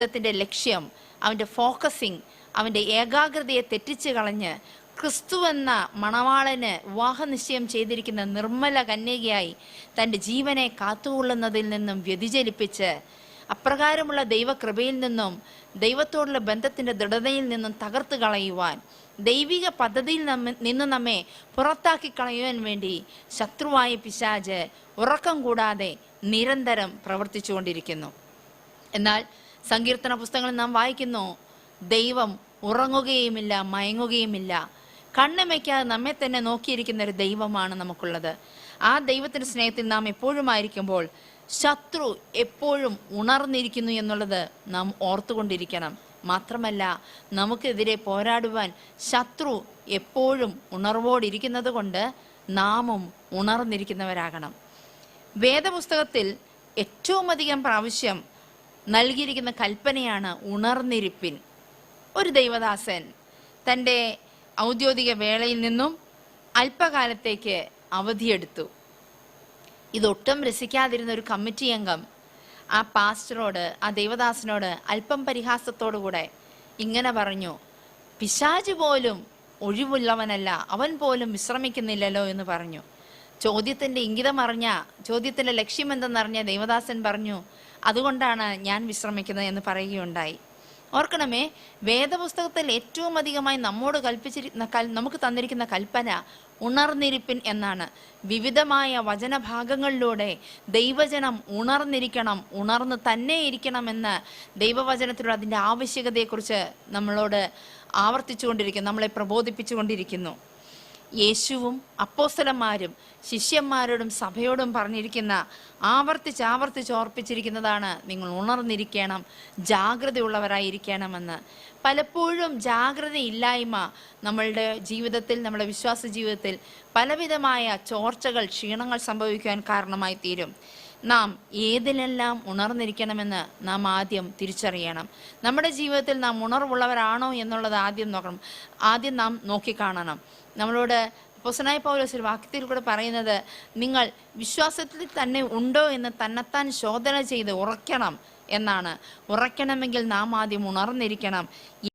ജീവിതത്തിൻ്റെ ലക്ഷ്യം, അവൻ്റെ ഫോക്കസിങ്, അവൻ്റെ ഏകാഗ്രതയെ തെറ്റിച്ച് കളഞ്ഞ് ക്രിസ്തു എന്ന മണവാളന് വിവാഹനിശ്ചയം ചെയ്തിരിക്കുന്ന നിർമ്മല കന്യകയായി തൻ്റെ ജീവനെ കാത്തുകൊള്ളുന്നതിൽ നിന്നും വ്യതിചലിപ്പിച്ച് അപ്രകാരമുള്ള ദൈവകൃപയിൽ നിന്നും ദൈവത്തോടുള്ള ബന്ധത്തിൻ്റെ ദൃഢതയിൽ നിന്നും തകർത്ത് കളയുവാൻ, ദൈവിക പദ്ധതിയിൽ നിന്ന് നമ്മെ പുറത്താക്കി കളയുവാൻ വേണ്ടി ശത്രുവായ പിശാച് ഉറക്കം കൂടാതെ നിരന്തരം പ്രവർത്തിച്ചുകൊണ്ടിരിക്കുന്നു. എന്നാൽ സങ്കീർത്തന പുസ്തകങ്ങളിൽ നാം വായിക്കുന്നു, ദൈവം ഉറങ്ങുകയുമില്ല, മയങ്ങുകയുമില്ല. കണ്ണുമയ്ക്കാതെ നമ്മെ തന്നെ നോക്കിയിരിക്കുന്ന ഒരു ദൈവമാണ് നമുക്കുള്ളത്. ആ ദൈവത്തിൻ്റെ സ്നേഹത്തിൽ നാം എപ്പോഴുമായിരിക്കുമ്പോൾ ശത്രു എപ്പോഴും ഉണർന്നിരിക്കുന്നു എന്നുള്ളത് നാം ഓർത്തുകൊണ്ടിരിക്കണം. മാത്രമല്ല, നമുക്കെതിരെ പോരാടുവാൻ ശത്രു എപ്പോഴും ഉണർവോടിരിക്കുന്നത് കൊണ്ട് നാമും ഉണർന്നിരിക്കുന്നവരാകണം. വേദപുസ്തകത്തിൽ ഏറ്റവും അധികം പ്രാവശ്യം നൽകിയിരിക്കുന്ന കൽപ്പനയാണ് ഉണർന്നിരിപ്പിൻ. ഒരു ദൈവദാസൻ തൻ്റെ ഔദ്യോഗിക വേളയിൽ നിന്നും അല്പകാലത്തേക്ക് അവധിയെടുത്തു. ഇതൊട്ടും രസിക്കാതിരുന്ന ഒരു കമ്മിറ്റി അംഗം ആ പാസ്റ്ററോട്, ആ ദൈവദാസനോട് അല്പം പരിഹാസത്തോടുകൂടെ ഇങ്ങനെ പറഞ്ഞു, പിശാച് പോലും ഒഴിവുള്ളവനല്ല, അവൻ പോലും വിശ്രമിക്കുന്നില്ലല്ലോ എന്ന് പറഞ്ഞു. ചോദ്യത്തിൻ്റെ ഇംഗിതമറിഞ്ഞ, ചോദ്യത്തിൻ്റെ ലക്ഷ്യം എന്തെന്നറിഞ്ഞ ദൈവദാസൻ പറഞ്ഞു, അതുകൊണ്ടാണ് ഞാൻ വിശ്രമിക്കുന്നത് എന്ന് പറയുകയുണ്ടായി. ഓർക്കണമേ, വേദപുസ്തകത്തിൽ ഏറ്റവും അധികമായി നമ്മോട് നമുക്ക് തന്നിരിക്കുന്ന കൽപ്പന ഉണർന്നിരിപ്പിൻ എന്നാണ്. വിവിധമായ വചനഭാഗങ്ങളിലൂടെ ദൈവജനം ഉണർന്നിരിക്കണം, ഉണർന്ന് തന്നെ ഇരിക്കണമെന്ന് ദൈവവചനത്തിലൂടെ അതിൻ്റെ ആവശ്യകതയെക്കുറിച്ച് നമ്മളോട് ആവർത്തിച്ചുകൊണ്ടിരിക്കുന്നു, നമ്മളെ പ്രബോധിപ്പിച്ചുകൊണ്ടിരിക്കുന്നു. യേശുവും അപ്പോസ്തലന്മാരും ശിഷ്യന്മാരോടും സഭയോടും പറഞ്ഞിരിക്കുന്ന, ആവർത്തിച്ച് ഓർപ്പിച്ചിരിക്കുന്നതാണ്, നിങ്ങൾ ഉണർന്നിരിക്കണം, ജാഗ്രതയുള്ളവരായിരിക്കണമെന്ന്. പലപ്പോഴും ജാഗ്രതയില്ലായ്മ നമ്മളുടെ ജീവിതത്തിൽ, നമ്മുടെ വിശ്വാസ ജീവിതത്തിൽ പലവിധമായ ചോർച്ചകൾ, ക്ഷീണങ്ങൾ സംഭവിക്കുവാൻ കാരണമായി തീരും. നാം ഏതിലെല്ലാം ഉണർന്നിരിക്കണമെന്ന് നാം ആദ്യം തിരിച്ചറിയണം. നമ്മുടെ ജീവിതത്തിൽ നാം ഉണർവുള്ളവരാണോ എന്നുള്ളത് ആദ്യം നാം നോക്കിക്കാണണം. നമ്മളോട് അപ്പോസ്തലനായ പൗലോസ് ഒരു വാക്യത്തിൽ കൂടെ പറയുന്നത്, നിങ്ങൾ വിശ്വാസത്തിൽ തന്നെ ഉണ്ടോ എന്ന് തന്നെത്താൻ ശോധന ചെയ്ത് ഉറയ്ക്കണം എന്നാണ്. ഉറയ്ക്കണമെങ്കിൽ നാം ആദ്യം ഉണർന്നിരിക്കണം.